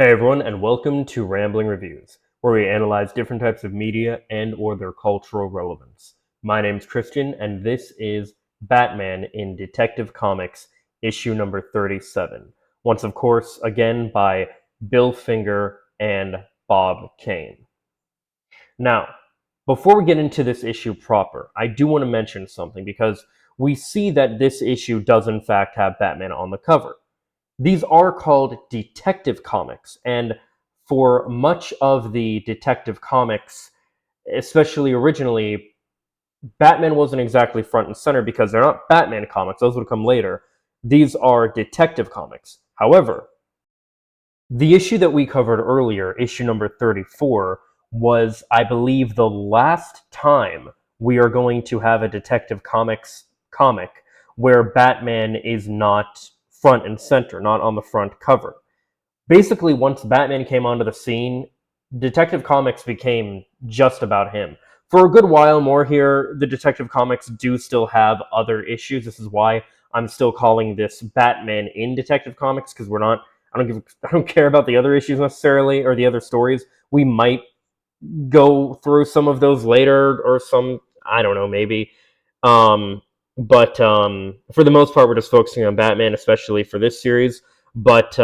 Hey everyone, and welcome to Rambling Reviews, where we analyze different types of media and or their cultural relevance. My name's Christian, and this is Batman in Detective Comics, issue number 37. Once, of course, again by Bill Finger and Bob Kane. Now, before we get into this issue proper, I do want to mention something because we see that this issue does in fact have Batman on the cover. These are called detective comics, and for much of the detective comics, especially originally, Batman wasn't exactly front and center because they're not Batman comics, those would come later. These are detective comics. However, the issue that we covered earlier, issue number 34, was, I believe, the last time we are going to have a detective comics comic where Batman is not front and center, not on the front cover. Basically, once Batman came onto the scene, Detective Comics became just about him. For a good while more here, the Detective Comics do still have other issues. This is why I'm still calling this Batman in Detective Comics, because I don't care about the other issues necessarily or the other stories. We might go through some of those later or some, I don't know, maybe. But for the most part, we're just focusing on Batman, especially for this series. But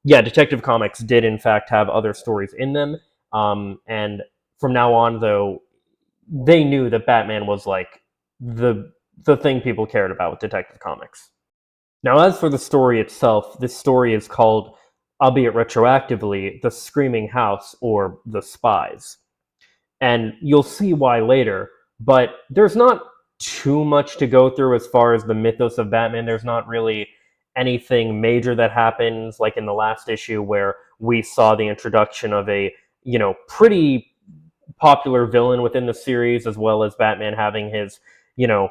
yeah, Detective Comics did in fact have other stories in them. And from now on, though, they knew that Batman was like the the thing people cared about with Detective Comics. Now, as for the story itself, this story is called, albeit retroactively, The Screaming House or The Spies. And you'll see why later, but there's not too much to go through as far as the mythos of Batman. There's not really anything major that happens, like in the last issue where we saw the introduction of a, pretty popular villain within the series, as well as Batman having his, you know,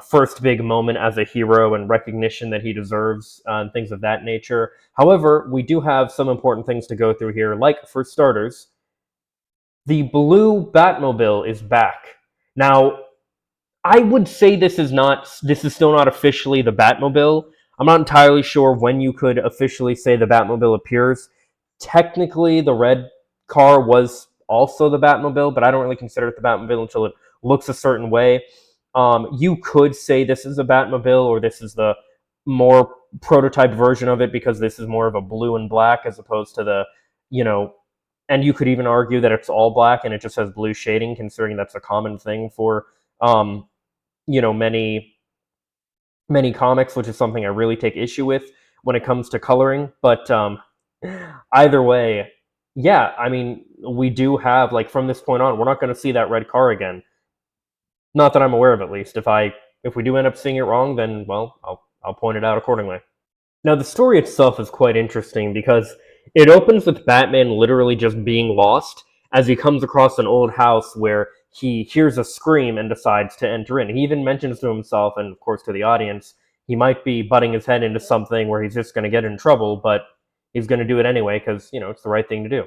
first big moment as a hero and recognition that he deserves, and things of that nature. However, we do have some important things to go through here, like, for starters, the blue Batmobile is back. Now, I would say this is still not officially the Batmobile. I'm not entirely sure when you could officially say the Batmobile appears. Technically, the red car was also the Batmobile, but I don't really consider it the Batmobile until it looks a certain way. You could say this is a Batmobile, or this is the more prototype version of it, because this is more of a blue and black as opposed to the, you know, and you could even argue that it's all black and it just has blue shading, considering that's a common thing for, um, many comics, which is something I really take issue with when it comes to coloring. But either way, yeah, I mean, we do have, like, from this point on, we're not going to see that red car again. Not that I'm aware of, at least. If we do end up seeing it wrong, then, well, I'll point it out accordingly. Now, the story itself is quite interesting because it opens with Batman literally just being lost as he comes across an old house where he hears a scream and decides to enter in. He even mentions to himself, and of course to the audience, he might be butting his head into something where he's just going to get in trouble, but he's going to do it anyway because, it's the right thing to do.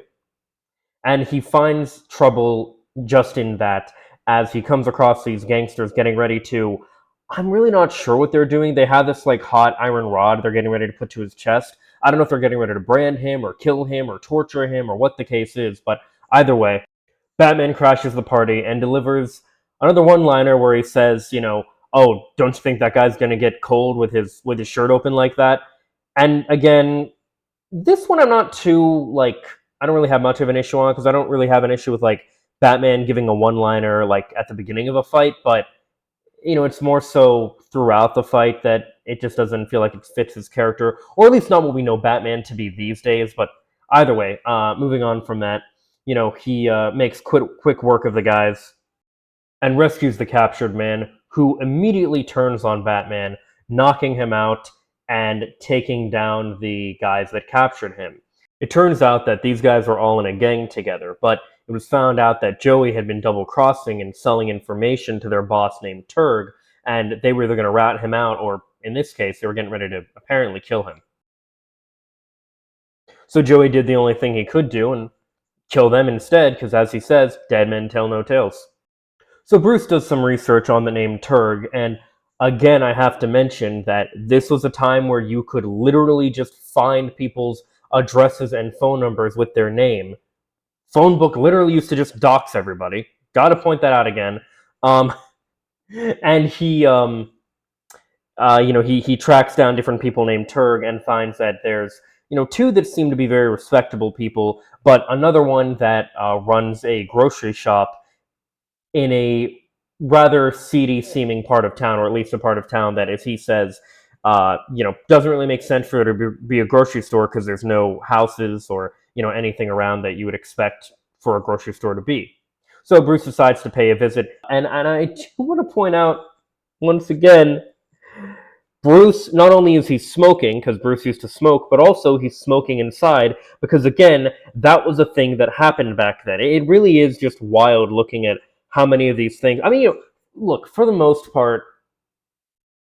And he finds trouble just in that, as he comes across these gangsters getting ready to, I'm really not sure what they're doing. They have this, like, hot iron rod they're getting ready to put to his chest. I don't know if they're getting ready to brand him or kill him or torture him or what the case is, but either way, Batman crashes the party and delivers another one-liner where he says, "Oh, don't you think that guy's gonna get cold with his shirt open like that?" And again, this one I'm not too, like, I don't really have much of an issue on, because I don't really have an issue with, like, Batman giving a one-liner like at the beginning of a fight, but it's more so throughout the fight that it just doesn't feel like it fits his character, or at least not what we know Batman to be these days. But either way, moving on from that, he makes quick work of the guys and rescues the captured man, who immediately turns on Batman, knocking him out and taking down the guys that captured him. It turns out that these guys were all in a gang together, but it was found out that Joey had been double-crossing and selling information to their boss named Turg, and they were either going to rat him out, or in this case, they were getting ready to apparently kill him. So Joey did the only thing he could do and kill them instead, because as he says, dead men tell no tales. So Bruce does some research on the name Turg, and again, I have to mention that this was a time where you could literally just find people's addresses and phone numbers with their name. Phone book literally used to just dox everybody. Got to point that out again. Um, and he tracks down different people named Turg and finds that there's two that seem to be very respectable people, but another one that runs a grocery shop in a rather seedy seeming part of town, or at least a part of town that, as he says, doesn't really make sense for it to be a grocery store because there's no houses or anything around that you would expect for a grocery store to be. So Bruce decides to pay a visit, and I do want to point out once again, Bruce, not only is he smoking, because Bruce used to smoke, but also he's smoking inside, because again, that was a thing that happened back then. It really is just wild looking at how many of these things. I mean, look, for the most part,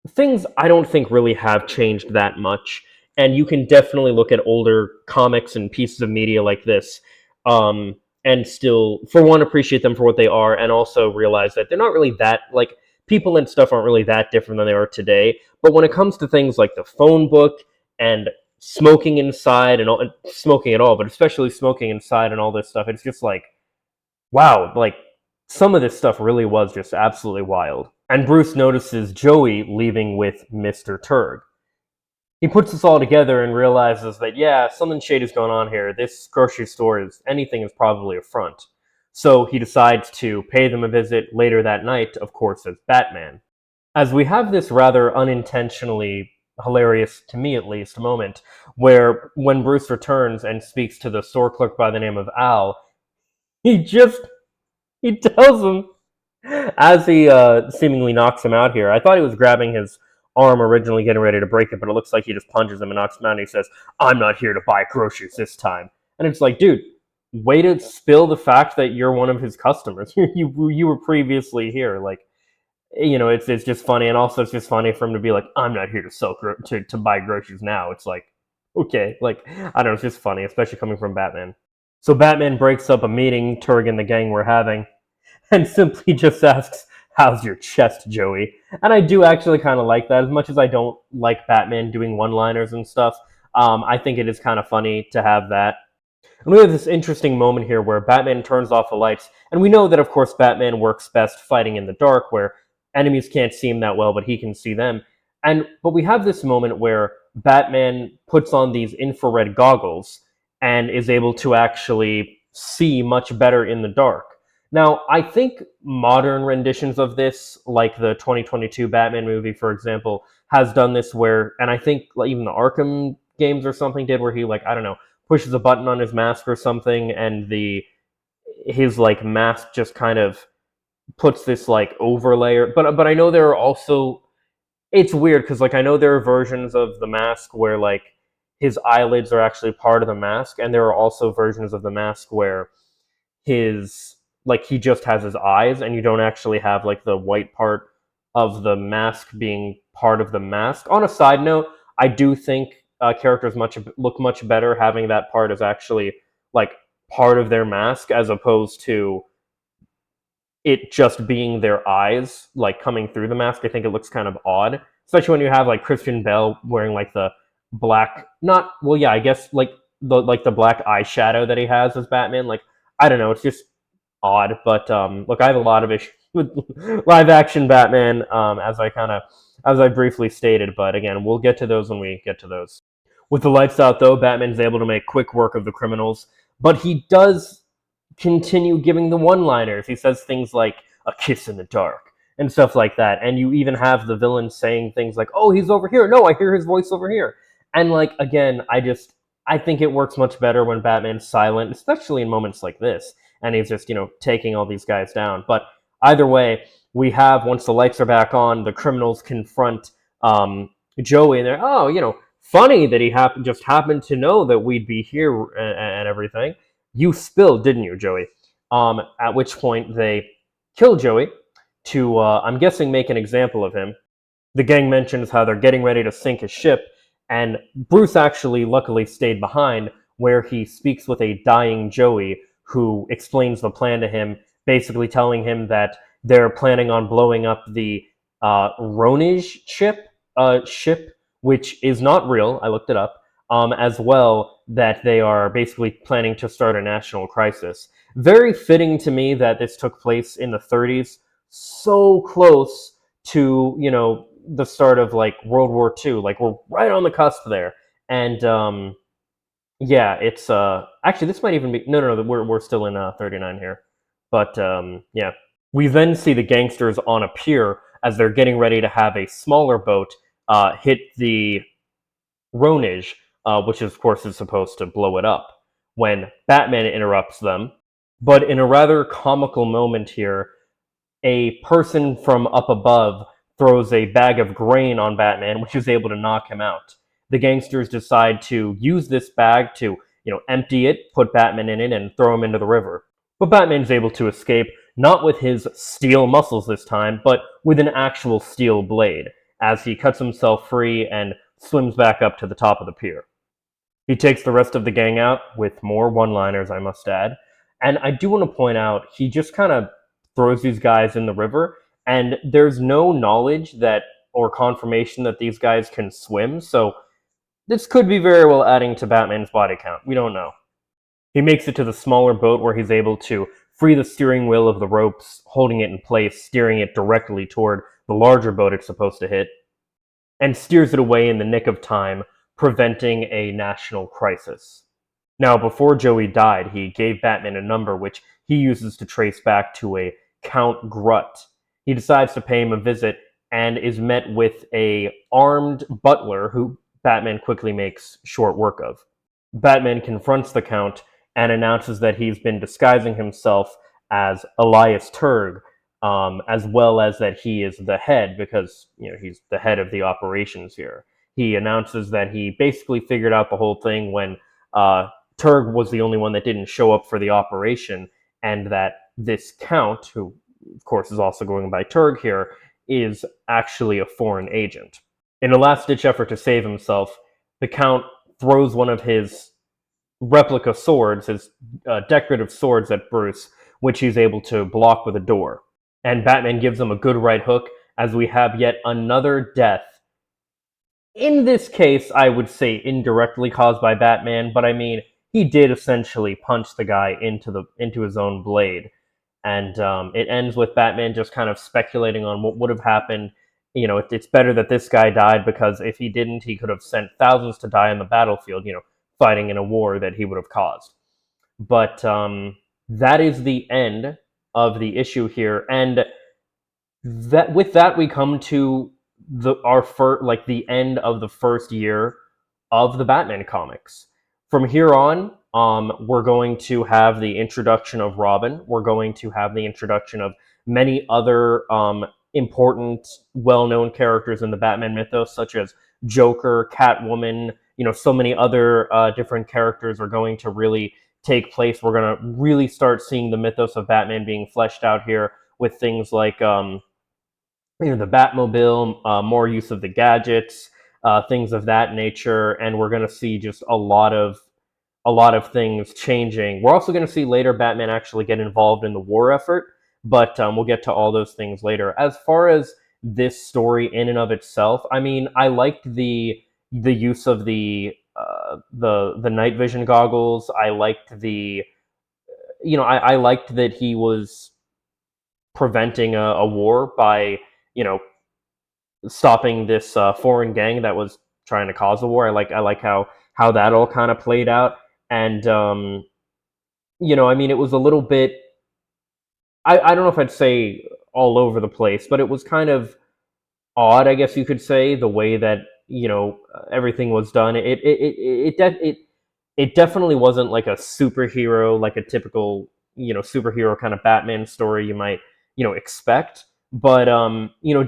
things I don't think really have changed that much. And you can definitely look at older comics and pieces of media like this, and still, for one, appreciate them for what they are, and also realize that they're not really that, like, people and stuff aren't really that different than they are today. But when it comes to things like the phone book and smoking inside and smoking at all, but especially smoking inside and all this stuff, it's just like, wow, like, some of this stuff really was just absolutely wild. And Bruce notices Joey leaving with Mr. Turg. He puts this all together and realizes that, yeah, something shady's going on here. This grocery store anything is probably a front. So he decides to pay them a visit later that night, of course, as Batman. As we have this rather unintentionally hilarious, to me at least, moment where when Bruce returns and speaks to the store clerk by the name of Al, he just he tells him, as he seemingly knocks him out here. I thought he was grabbing his arm originally, getting ready to break it, but it looks like he just punches him and knocks him out, and he says, "I'm not here to buy groceries this time." And it's like, dude, way to spill the fact that you're one of his customers. You were previously here. Like, it's just funny, and also it's just funny for him to be like, "I'm not here to sell to buy groceries now." It's like, okay, like, I don't know, it's just funny, especially coming from Batman. So Batman breaks up a meeting Turg and the gang were having, and simply just asks, "How's your chest, Joey?" And I do actually kind of like that. As much as I don't like Batman doing one-liners and stuff, I think it is kind of funny to have that. And we have this interesting moment here where Batman turns off the lights, and we know that, of course, Batman works best fighting in the dark, where enemies can't see him that well, but he can see them. But we have this moment where Batman puts on these infrared goggles and is able to actually see much better in the dark. Now, I think modern renditions of this, like the 2022 Batman movie, for example, has done this where, and I think like, even the Arkham games or something did, where he, like, I don't know, pushes a button on his mask or something, and his like mask just kind of puts this like overlay. But I know there are also, it's weird because like I know there are versions of the mask where like his eyelids are actually part of the mask, and there are also versions of the mask where his like he just has his eyes and you don't actually have like the white part of the mask being part of the mask. On a side note, I do think characters look much better having that part as actually like part of their mask, as opposed to it just being their eyes like coming through the mask. I think it looks kind of odd, especially when you have like Christian Bale wearing like the black, not, well, yeah, I guess like the black eyeshadow that he has as Batman. Like, I don't know, it's just odd. But look, I have a lot of issues with live action Batman, as I briefly stated. But again, we'll get to those when we get to those. With the lights out, though, Batman's able to make quick work of the criminals, but he does continue giving the one-liners. He says things like "a kiss in the dark" and stuff like that, and you even have the villain saying things like, "Oh, he's over here. No, I hear his voice over here." And like again, I think it works much better when Batman's silent, especially in moments like this, and he's just taking all these guys down. But either way, we have, once the lights are back on, the criminals confront Joey, and they're, "Oh, funny that he just happened to know that we'd be here and everything. You spilled, didn't you, Joey?" At which point they kill Joey to, I'm guessing, make an example of him. The gang mentions how they're getting ready to sink his ship, and Bruce actually luckily stayed behind, where he speaks with a dying Joey who explains the plan to him, basically telling him that they're planning on blowing up the Ronij ship, which is not real. I looked it up. as well that they are basically planning to start a national crisis. Very fitting to me that this took place in the 30s, so close to the start of like World War II. Like we're right on the cusp there, and yeah, it's actually this might even be no, we're still in 39 here, but yeah. We then see the gangsters on a pier as they're getting ready to have a smaller boat hit the Ronage, which of course is supposed to blow it up, when Batman interrupts them. But in a rather comical moment here, a person from up above throws a bag of grain on Batman, which is able to knock him out. The gangsters decide to use this bag to, empty it, put Batman in it, and throw him into the river. But Batman's able to escape, not with his steel muscles this time, but with an actual steel blade, as he cuts himself free and swims back up to the top of the pier. He takes the rest of the gang out with more one-liners, I must add. And I do want to point out, he just kind of throws these guys in the river, and there's no knowledge that or confirmation that these guys can swim, so this could be very well adding to Batman's body count. We don't know. He makes it to the smaller boat where he's able to free the steering wheel of the ropes, holding it in place, steering it directly toward the larger boat it's supposed to hit, and steers it away in the nick of time, preventing a national crisis. Now, before Joey died, he gave Batman a number which he uses to trace back to a Count Grut. He decides to pay him a visit and is met with a armed butler who Batman quickly makes short work of. Batman confronts the Count and announces that he's been disguising himself as Elias Turg, as well as that he is the head because he's the head of the operations here. He announces that he basically figured out the whole thing when Turg was the only one that didn't show up for the operation, and that this Count, who of course is also going by Turg here, is actually a foreign agent. In a last-ditch effort to save himself, the Count throws one of his replica swords, his decorative swords, at Bruce, which he's able to block with a door. And Batman gives him a good right hook, as we have yet another death. In this case, I would say indirectly caused by Batman, but I mean, he did essentially punch the guy into his own blade. And it ends with Batman just kind of speculating on what would have happened. It's better that this guy died, because if he didn't, he could have sent thousands to die on the battlefield, fighting in a war that he would have caused. But that is the end of the issue here, and that with that we come to the end of the first year of the Batman comics. From here on, we're going to have the introduction of Robin. We're going to have the introduction of many other important, well-known characters in the Batman mythos, such as Joker, Catwoman. So many other different characters are going to really take place. We're going to really start seeing the mythos of Batman being fleshed out here with things like the Batmobile, more use of the gadgets, things of that nature, and we're going to see just a lot of things changing. We're also going to see later Batman actually get involved in the war effort, but we'll get to all those things later. As far as this story in and of itself, I mean, I liked the use of the night vision goggles. I liked I liked that he was preventing a war by stopping this foreign gang that was trying to cause a war. I like how that all kind of played out, and I mean, it was a little bit. I don't know if I'd say all over the place, but it was kind of odd, I guess you could say, the way that everything was done. It definitely wasn't like a superhero, like a typical superhero kind of Batman story you might expect, but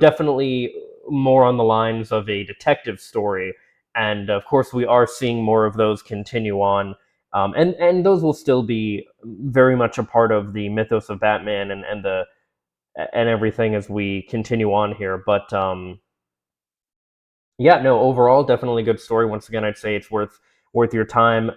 definitely more on the lines of a detective story. And of course, we are seeing more of those continue on, and those will still be very much a part of the mythos of Batman and everything as we continue on here. But yeah, no, overall, definitely a good story. Once again, I'd say it's worth your time.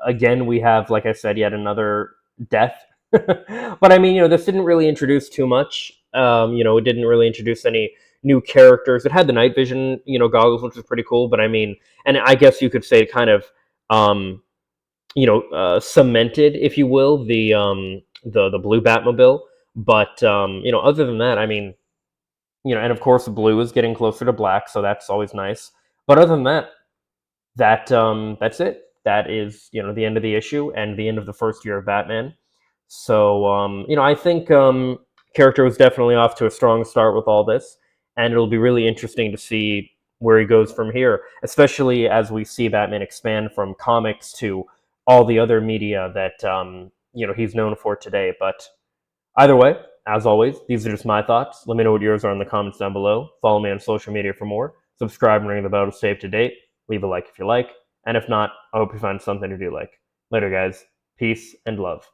Again, we have, like I said, yet another death. But I mean, this didn't really introduce too much. It didn't really introduce any new characters. It had the night vision, goggles, which is pretty cool. But I mean, and I guess you could say kind of, cemented, if you will, the blue Batmobile. But other than that, I mean, and of course, blue is getting closer to black, so that's always nice. But other than that, that's it. That is the end of the issue and the end of the first year of Batman. So I think character was definitely off to a strong start with all this, and it'll be really interesting to see where he goes from here, especially as we see Batman expand from comics to all the other media that he's known for today. But either way, as always, these are just my thoughts. Let me know what yours are in the comments down below. Follow me on social media for more. Subscribe and ring the bell to stay up to date. Leave a like if you like. And if not, I hope you find something to do like. Later, guys. Peace and love.